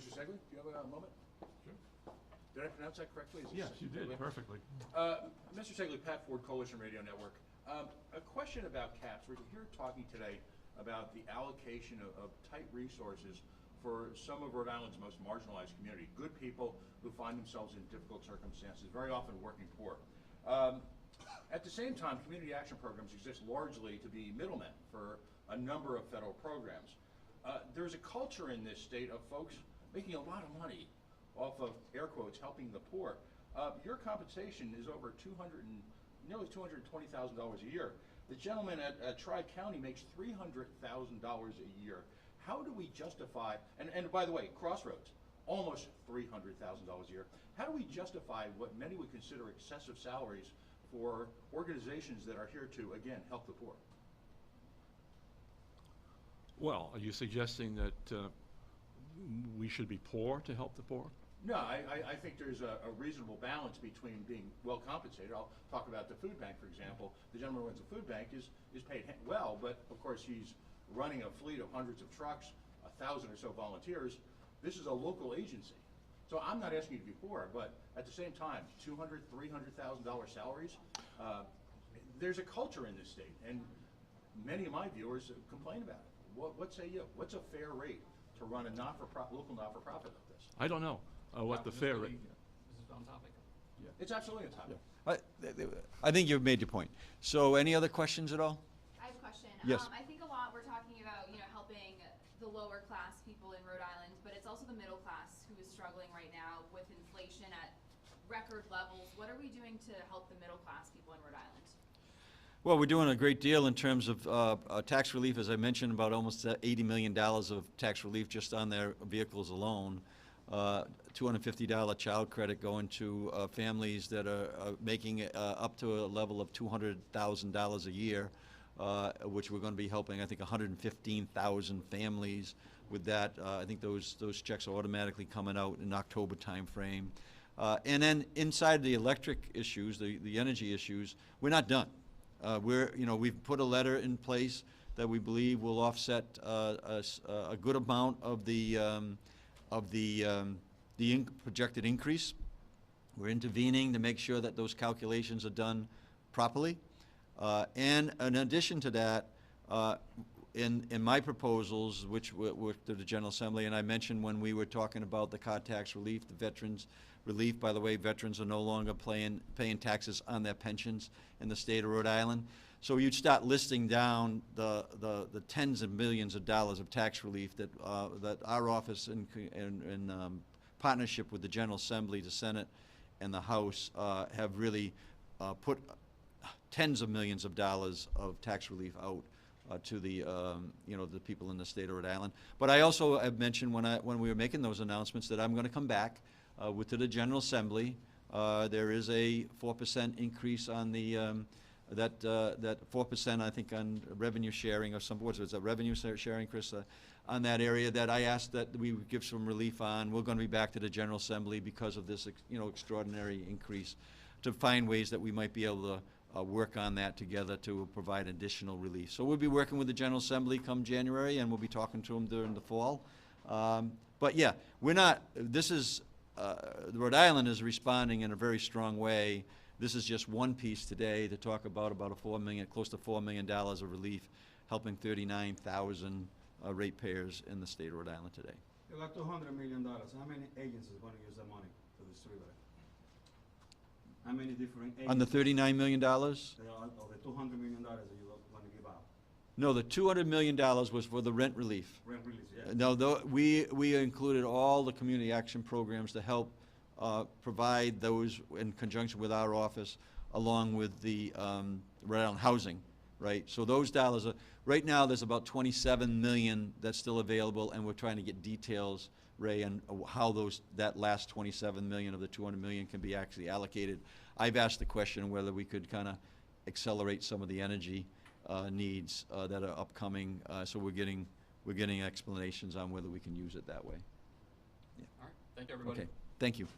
Mr. Segley, do you have a moment? Sure. Did I pronounce that correctly? Is Yes, this you did Segley? perfectly. Mr. Segley, Pat Ford, Coalition Radio Network. A question about caps. We're here talking today about the allocation of tight resources for some of Rhode Island's most marginalized community, good people who find themselves in difficult circumstances, very often working poor. At the same time, community action programs exist largely to be middlemen for a number of federal programs. There's a culture in this state of folks making a lot of money off of, air quotes, helping the poor. Your compensation is over nearly $220,000 a year. The gentleman at Tri-County makes $300,000 a year. How do we justify, and by the way, Crossroads, almost $300,000 a year. How do we justify what many would consider excessive salaries for organizations that are here to, again, help the poor? Well, are you suggesting that we should be poor to help the poor? No, I think there's a reasonable balance between being well compensated. I'll talk about the food bank, for example. The gentleman who runs the food bank is paid well, but of course he's running a fleet of hundreds of trucks, 1,000 or so volunteers. This is a local agency. So I'm not asking you to be poor, but at the same time, $200,000, $300,000 salaries, there's a culture in this state, and many of my viewers complain about it. What say you? What's a fair rate to run a local not-for-profit like this? I don't know what the fair rate. This is on topic. Yeah. It's absolutely a topic. I think you've made your point. So any other questions at all? I have a question. Yes. I think a lot we're talking about, helping the lower class people in Rhode Island, but it's also the middle class who is struggling right now with inflation at record levels. What are we doing to help the middle class people in Rhode Island? Well, we're doing a great deal in terms of tax relief, as I mentioned, about almost $80 million of tax relief just on their vehicles alone. $250 child credit going to families that are making up to a level of $200,000 a year, which we're going to be helping, I think, 115,000 families with that. I think those checks are automatically coming out in October timeframe. And then inside the electric issues, the energy issues, we're not done. We've put a letter in place that we believe will offset a good amount of the projected increase. We're intervening to make sure that those calculations are done properly. And in addition to that, in my proposals, which were to the General Assembly, and I mentioned when we were talking about the car tax relief, the veterans relief, by the way, veterans are no longer paying taxes on their pensions in the state of Rhode Island. So you'd start listing down the tens of millions of dollars of tax relief that our office in partnership with the General Assembly, the Senate, and the House have really put tens of millions of dollars of tax relief out to the the people in the state of Rhode Island. But I also have mentioned when we were making those announcements that I'm going to come back to the General Assembly. There is a 4% increase on the that 4%, I think, on revenue sharing or some, what's it, is that revenue sharing, Chris, on that area that I asked that we would give some relief on. We're going to be back to the General Assembly because of this, extraordinary increase, to find ways that we might be able to work on that together to provide additional relief. So we'll be working with the General Assembly come January, and we'll be talking to them during the fall. But yeah, we're not, this is, Rhode Island is responding in a very strong way. This is just one piece today to talk about close to $4 million of relief, helping 39,000 ratepayers in the state of Rhode Island today. About $200 million. How many agencies are going to use that money to distribute it? How many different agencies? On the $39 million? Of the $200 million that you want to give out? No, the $200 million was for the rent relief. Rent release, yeah. No, we included all the community action programs to help provide those in conjunction with our office, along with the Rhode Island housing, right? So those dollars are, right now there's about $27 million that's still available, and we're trying to get details, Ray, on how that last $27 million of the $200 million can be actually allocated. I've asked the question whether we could kind of accelerate some of the energy needs that are upcoming, so we're getting explanations on whether we can use it that way. All right. Thank you, everybody. Okay, thank you.